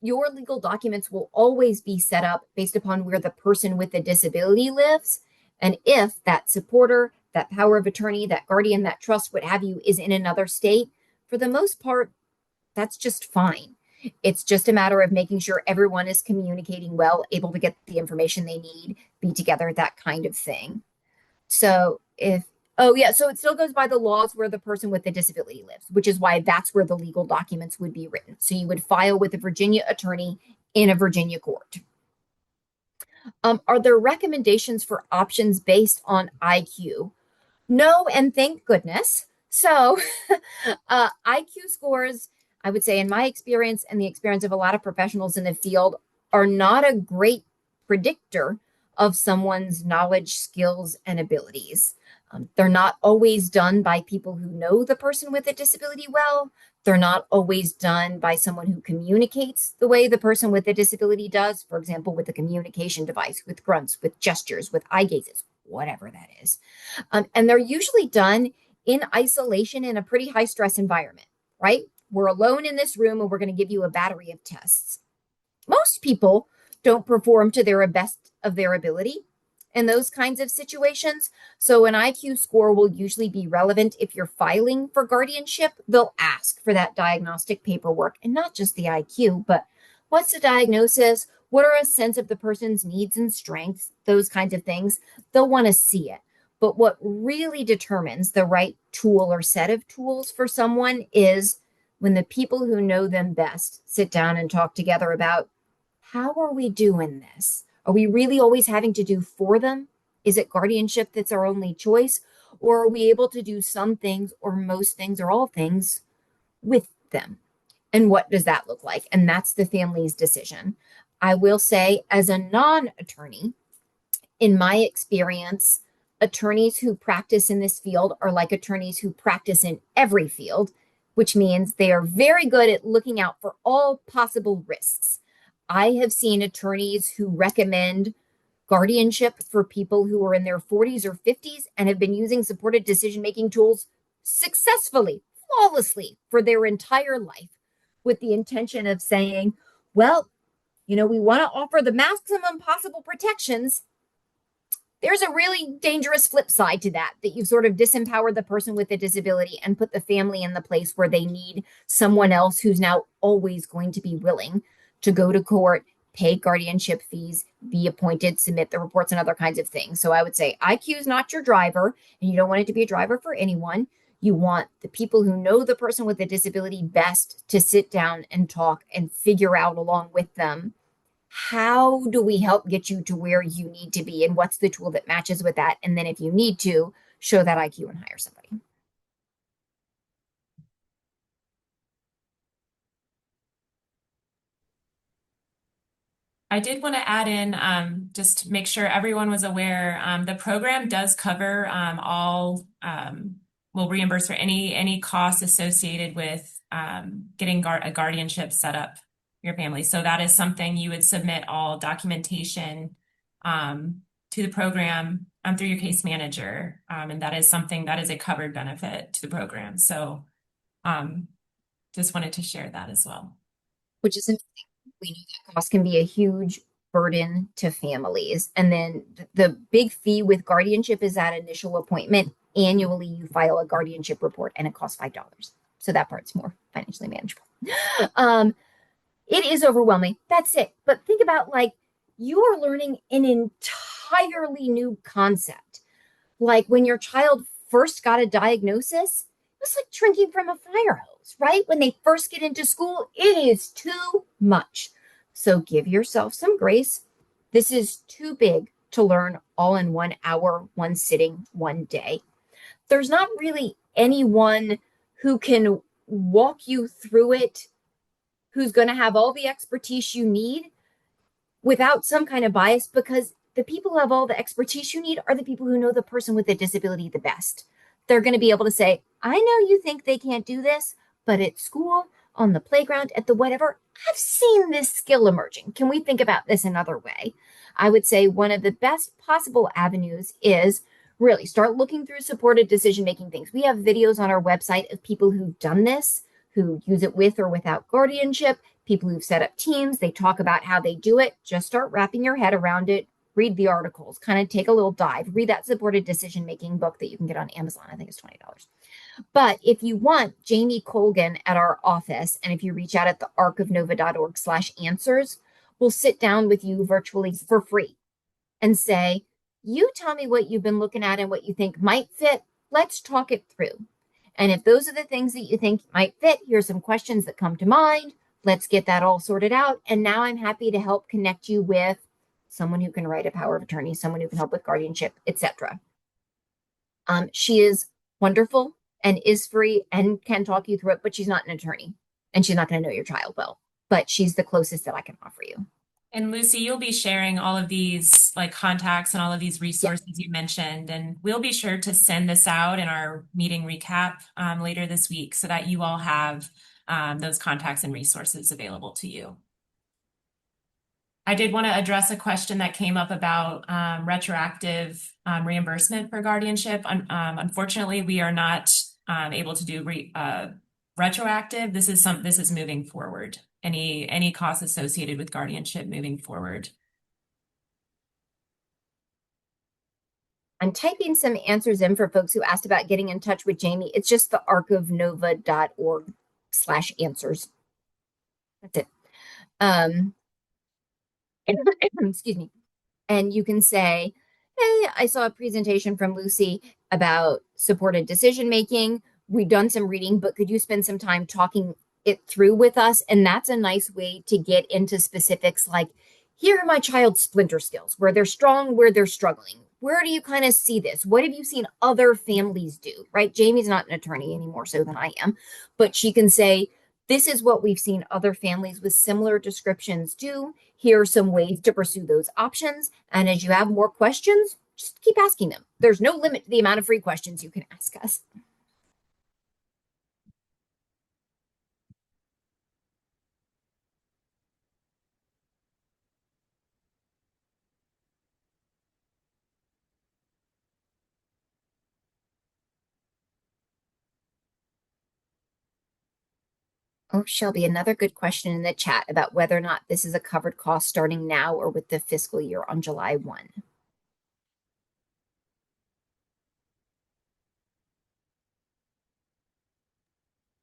your legal documents will always be set up based upon where the person with the disability lives. And if that supporter, that power of attorney, that guardian, that trust, what have you, is in another state, for the most part, that's just fine. It's just a matter of making sure everyone is communicating well, able to get the information they need, be together, that kind of thing. So oh yeah, so it still goes by the laws where the person with the disability lives, which is why that's where the legal documents would be written. So you would file with a Virginia attorney in a Virginia court. Are there recommendations for options based on IQ? No, and thank goodness. So, IQ scores, I would say, in my experience and the experience of a lot of professionals in the field, are not a great predictor of someone's knowledge, skills, and abilities. They're not always done by people who know the person with a disability well. They're not always done by someone who communicates the way the person with a disability does, for example, with a communication device, with grunts, with gestures, with eye gazes, whatever that is. And they're usually done in isolation in a pretty high stress environment, right? We're alone in this room and we're going to give you a battery of tests. Most people don't perform to their best of their ability in those kinds of situations. So an IQ score will usually be relevant if you're filing for guardianship. They'll ask for that diagnostic paperwork and not just the IQ, but what's the diagnosis? What are a sense of the person's needs and strengths? Those kinds of things. They'll want to see it. But what really determines the right tool or set of tools for someone is when the people who know them best sit down and talk together about how are we doing this? Are we really always having to do for them? Is it guardianship that's our only choice? Or are we able to do some things or most things or all things with them? And what does that look like? And that's the family's decision. I will say, as a non attorney, in my experience, attorneys who practice in this field are like attorneys who practice in every field, which means they are very good at looking out for all possible risks. I have seen attorneys who recommend guardianship for people who are in their 40s or 50s and have been using supported decision making tools successfully, flawlessly for their entire life with the intention of saying, well, we want to offer the maximum possible protections. There's a really dangerous flip side to that you've sort of disempowered the person with the disability and put the family in the place where they need someone else who's now always going to be willing to go to court, pay guardianship fees, be appointed, submit the reports, and other kinds of things. So I would say IQ is not your driver, and you don't want it to be a driver for anyone. You want the people who know the person with the disability best to sit down and talk and figure out along with them, how do we help get you to where you need to be, and what's the tool that matches with that? And then if you need to, show that IQ and hire somebody. I did want to add in, just to make sure everyone was aware, the program does cover all, will reimburse for any costs associated with getting a guardianship set up for your family. So that is something you would submit all documentation to the program through your case manager. And that is something that is a covered benefit to the program. So um, just wanted to share that as well. which is interesting. We know that cost can be a huge burden to families. And then the big fee with guardianship is that initial appointment. Annually, you file a guardianship report and it costs $5. So that part's more financially manageable. Um, it is overwhelming. That's it. But think about like you are learning an entirely new concept. Like when your child first got a diagnosis, it was like drinking from a fire hose, right? When they first get into school, it is too much. So give yourself some grace. This is too big to learn all in 1 hour, one sitting, one day. There's not really anyone who can walk you through it, who's going to have all the expertise you need without some kind of bias, because the people who have all the expertise you need are the people who know the person with the disability the best. They're going to be able to say, I know you think they can't do this, but at school, on the playground, at the whatever, I've seen this skill emerging. Can we think about this another way? I would say one of the best possible avenues is really start looking through supported decision making things. We have videos on our website of people who've done this, who use it with or without guardianship, people who've set up teams. They talk about how they do it. Just start wrapping your head around it. Read the articles, kind of take a little dive, read that supported decision making book that you can get on Amazon. I think it's $20. But if you want Jamie Colgan at our office, and if you reach out at the arcofnova.org/answers, we'll sit down with you virtually for free and say, you tell me what you've been looking at and what you think might fit. Let's talk it through. And if those are the things that you think might fit, here's some questions that come to mind. Let's get that all sorted out. And now I'm happy to help connect you with someone who can write a power of attorney, someone who can help with guardianship, etc. She is wonderful and is free and can talk you through it, but she's not an attorney and she's not going to know your child well. But she's the closest that I can offer you. And Lucy, you'll be sharing all of these like contacts and all of these Yeah. resources you mentioned, and we'll be sure to send this out in our meeting recap later this week so that you all have those contacts and resources available to you. I did want to address a question that came up about retroactive reimbursement for guardianship. Unfortunately, we are not able to do retroactive. This is moving forward. Any costs associated with guardianship moving forward. I'm typing some answers in for folks who asked about getting in touch with Jamie. It's just the arcofnova.org/answers. That's it. Um, excuse me. And you can say, hey, I saw a presentation from Lucy about supported decision making. We've done some reading, but could you spend some time talking it through with us? And that's a nice way to get into specifics like, here are my child's splinter skills, where they're strong, where they're struggling. Where do you kind of see this? What have you seen other families do? Right? Jamie's not an attorney anymore, so than I am, but she can say, this is what we've seen other families with similar descriptions do. Here are some ways to pursue those options. And as you have more questions, just keep asking them. There's no limit to the amount of free questions you can ask us. Oh, Shelby, another good question in the chat about whether or not this is a covered cost starting now or with the fiscal year on July 1.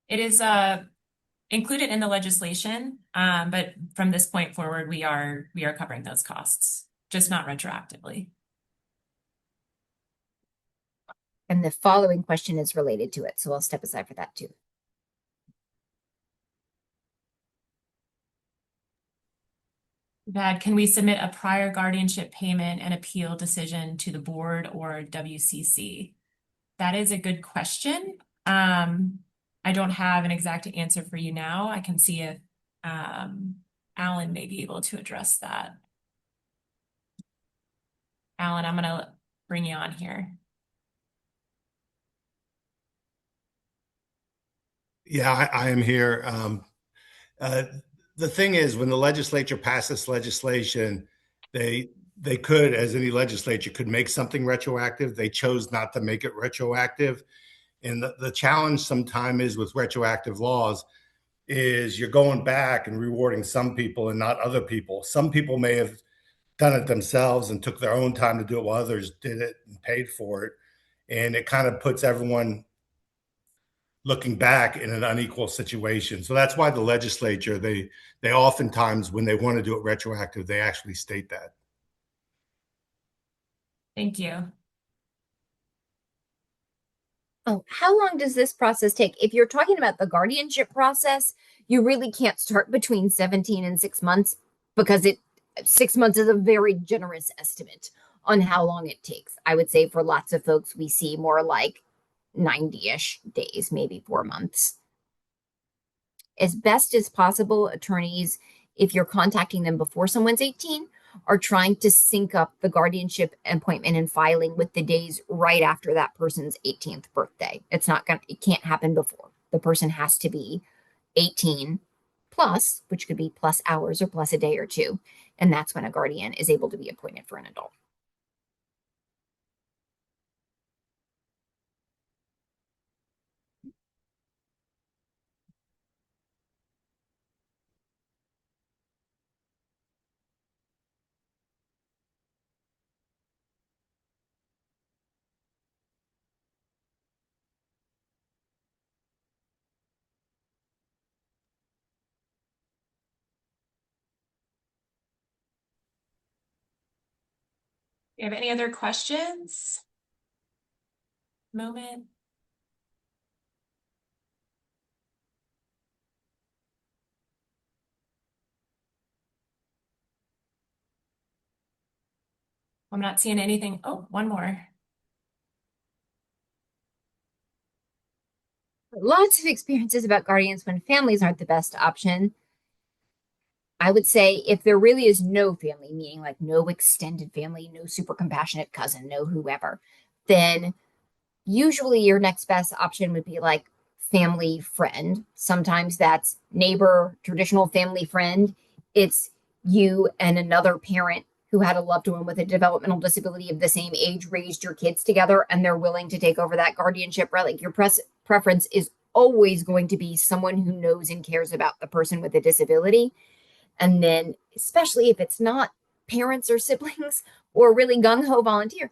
It is included in the legislation, but from this point forward, we are covering those costs, just not retroactively. And the following question is related to it, so I'll step aside for that too. That can we submit a prior guardianship payment and appeal decision to the board or WCC? That is a good question. I don't have an exact answer for you now. I can see if Alan may be able to address that. Alan, I'm gonna bring you on here. Yeah, I am here. Uh, the thing is, when the legislature passed this legislation, they they could, as any legislature, could make something retroactive. They chose not to make it retroactive. And the challenge sometimes is with retroactive laws is you're going back and rewarding some people and not other people. Some people may have done it themselves and took their own time to do it while others did it and paid for it. And it kind of puts everyone looking back in an unequal situation. So that's why the legislature, they oftentimes, when they want to do it retroactive, they actually state that. Thank you. Oh, how long does this process take? If you're talking about the guardianship process, you really can't start between 17 and 6 months because 6 months is a very generous estimate on how long it takes. I would say for lots of folks, we see more like 90-ish days, maybe 4 months. As best as possible, attorneys, if you're contacting them before someone's 18, are trying to sync up the guardianship appointment and filing with the days right after that person's 18th birthday. It can't happen before. The person has to be 18 plus, which could be plus hours or plus a day or two. And that's when a guardian is able to be appointed for an adult. Do you have any other questions? Moment. I'm not seeing anything. Oh, one more. Lots of experiences about guardians when families aren't the best option. I would say if there really is no family, meaning like no extended family, no super compassionate cousin, no whoever, then usually your next best option would be like family friend. Sometimes that's neighbor, traditional family friend. It's you and another parent who had a loved one with a developmental disability of the same age, raised your kids together, and they're willing to take over that guardianship, right? Like your preference is always going to be someone who knows and cares about the person with a disability. And then, especially if it's not parents or siblings or really gung ho volunteer,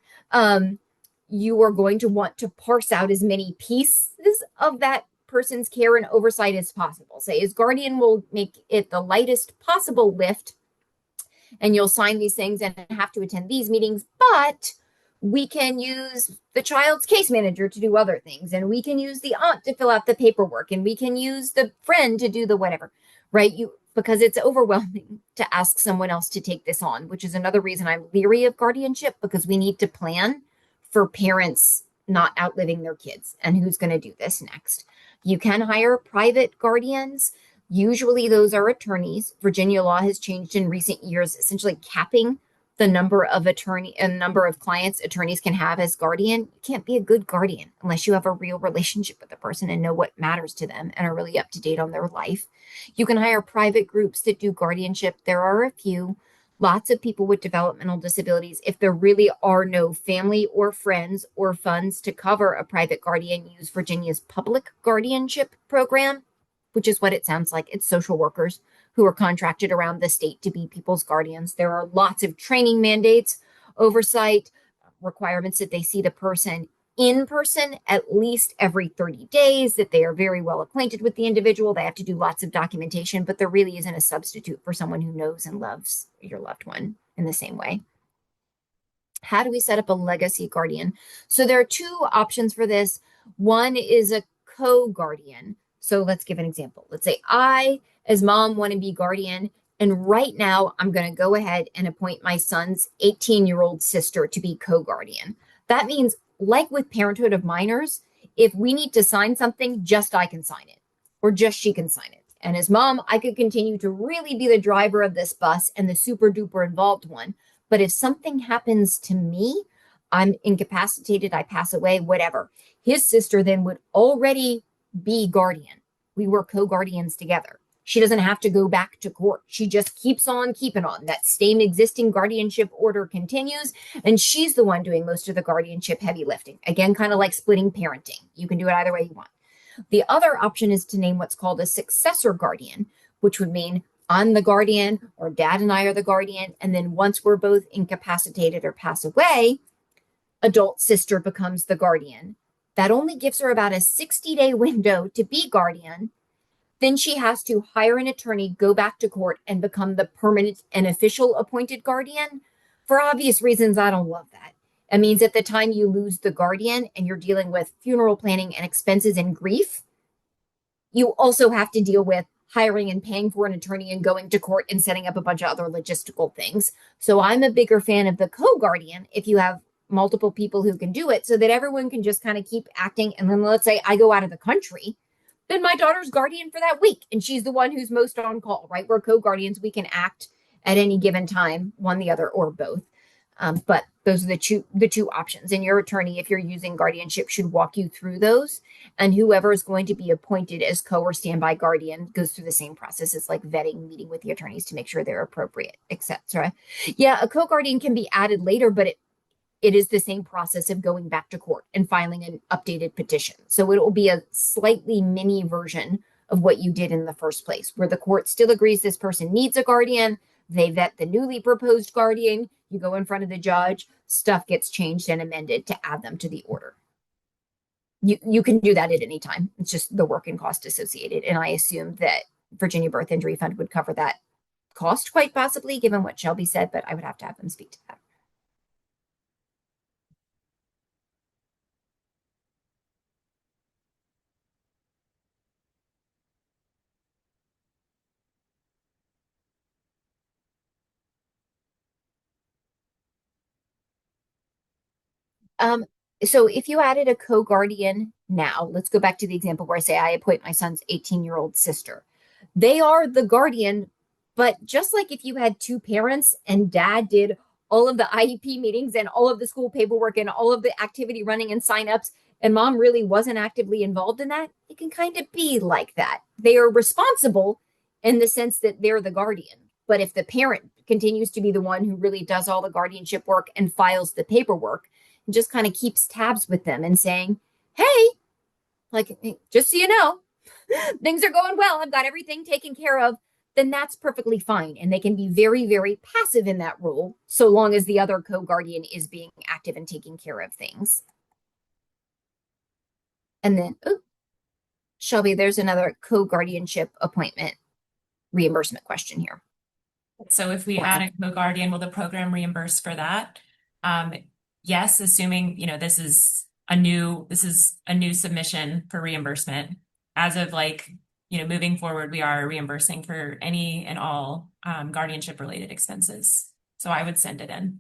you are going to want to parse out as many pieces of that person's care and oversight as possible. Say, as guardian will make it the lightest possible lift, and you'll sign these things and have to attend these meetings, but we can use the child's case manager to do other things, and we can use the aunt to fill out the paperwork, and we can use the friend to do the whatever, right? Because it's overwhelming to ask someone else to take this on, which is another reason I'm leery of guardianship, because we need to plan for parents not outliving their kids and who's going to do this next. You can hire private guardians. Usually those are attorneys. Virginia law has changed in recent years, essentially capping the number of clients attorneys can have as guardian. You can't be a good guardian unless you have a real relationship with the person and know what matters to them and are really up to date on their life. You can hire private groups that do guardianship. There are a few. Lots of people with developmental disabilities. If there really are no family or friends or funds to cover a private guardian, use Virginia's public guardianship program, which is what it sounds like. It's social workers who are contracted around the state to be people's guardians. There are lots of training mandates, oversight, requirements that they see the person in person at least every 30 days, that they are very well acquainted with the individual. They have to do lots of documentation, but there really isn't a substitute for someone who knows and loves your loved one in the same way. How do we set up a legacy guardian? So there are two options for this. One is a co-guardian. So let's give an example. Let's say I, as mom, want to be guardian. And right now, I'm going to go ahead and appoint my son's 18-year-old sister to be co-guardian. That means, like with parenthood of minors, if we need to sign something, just I can sign it, or just she can sign it. And as mom, I could continue to really be the driver of this bus and the super duper involved one. But if something happens to me, I'm incapacitated, I pass away, whatever, his sister then would already be guardian. We were co-guardians together. She doesn't have to go back to court. She just keeps on keeping on. That same existing guardianship order continues, and she's the one doing most of the guardianship heavy lifting. Again, kind of like splitting parenting. You can do it either way you want. The other option is to name what's called a successor guardian, which would mean I'm the guardian or dad and I are the guardian. And then once we're both incapacitated or pass away, adult sister becomes the guardian. That only gives her about a 60-day window to be guardian. Then she has to hire an attorney, go back to court, and become the permanent and official appointed guardian. For obvious reasons, I don't love that. It means at the time you lose the guardian and you're dealing with funeral planning and expenses and grief, you also have to deal with hiring and paying for an attorney and going to court and setting up a bunch of other logistical things. So I'm a bigger fan of the co-guardian if you have multiple people who can do it so that everyone can just kind of keep acting. And then let's say I go out of the country, then my daughter's guardian for that week. And she's the one who's most on call, right? We're co-guardians. We can act at any given time, one, the other, or both. But those are the two options. And your attorney, if you're using guardianship, should walk you through those. And whoever is going to be appointed as co or standby guardian goes through the same process as like vetting, meeting with the attorneys to make sure they're appropriate, etc. Yeah, a co-guardian can be added later, but it is the same process of going back to court and filing an updated petition. So it will be a slightly mini version of what you did in the first place, where the court still agrees this person needs a guardian. They vet the newly proposed guardian. You go in front of the judge. Stuff gets changed and amended to add them to the order. You can do that at any time. It's just the work and cost associated. And I assume that Virginia Birth Injury Fund would cover that cost quite possibly, given what Shelby said, but I would have to have them speak to that. So if you added a co-guardian now, let's go back to the example where I say I appoint my son's 18-year-old sister. They are the guardian, but just like if you had two parents and dad did all of the IEP meetings and all of the school paperwork and all of the activity running and signups, and mom really wasn't actively involved in that, it can kind of be like that. They are responsible in the sense that they're the guardian. But if the parent continues to be the one who really does all the guardianship work and files the paperwork, and just kind of keeps tabs with them and saying, hey, like, just so you know, things are going well. I've got everything taken care of. Then that's perfectly fine. And they can be very, very passive in that role, so long as the other co-guardian is being active and taking care of things. And then, Shelby, there's another co-guardianship appointment reimbursement question here. So if we add a co-guardian, will the program reimburse for that? Yes, assuming, this is a new submission for reimbursement. As of moving forward, we are reimbursing for any and all guardianship related expenses. So I would send it in.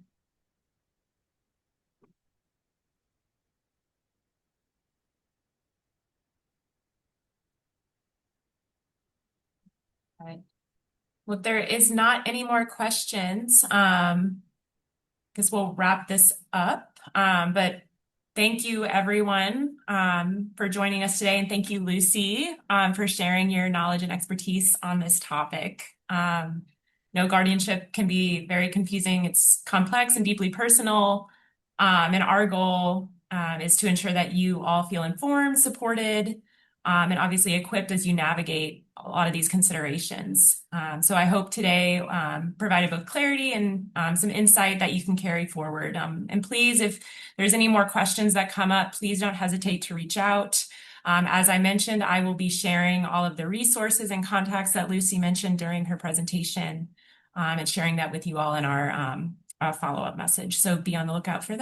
All right. Well, if there is not any more questions, because we'll wrap this up. But thank you, everyone, for joining us today. And thank you, Lucy, for sharing your knowledge and expertise on this topic. Guardianship can be very confusing. It's complex and deeply personal. And our goal is to ensure that you all feel informed, supported, and obviously equipped as you navigate a lot of these considerations. So I hope today provided both clarity and some insight that you can carry forward. And please, if there's any more questions that come up, please don't hesitate to reach out. As I mentioned, I will be sharing all of the resources and contacts that Lucy mentioned during her presentation and sharing that with you all in our follow-up message. So be on the lookout for that.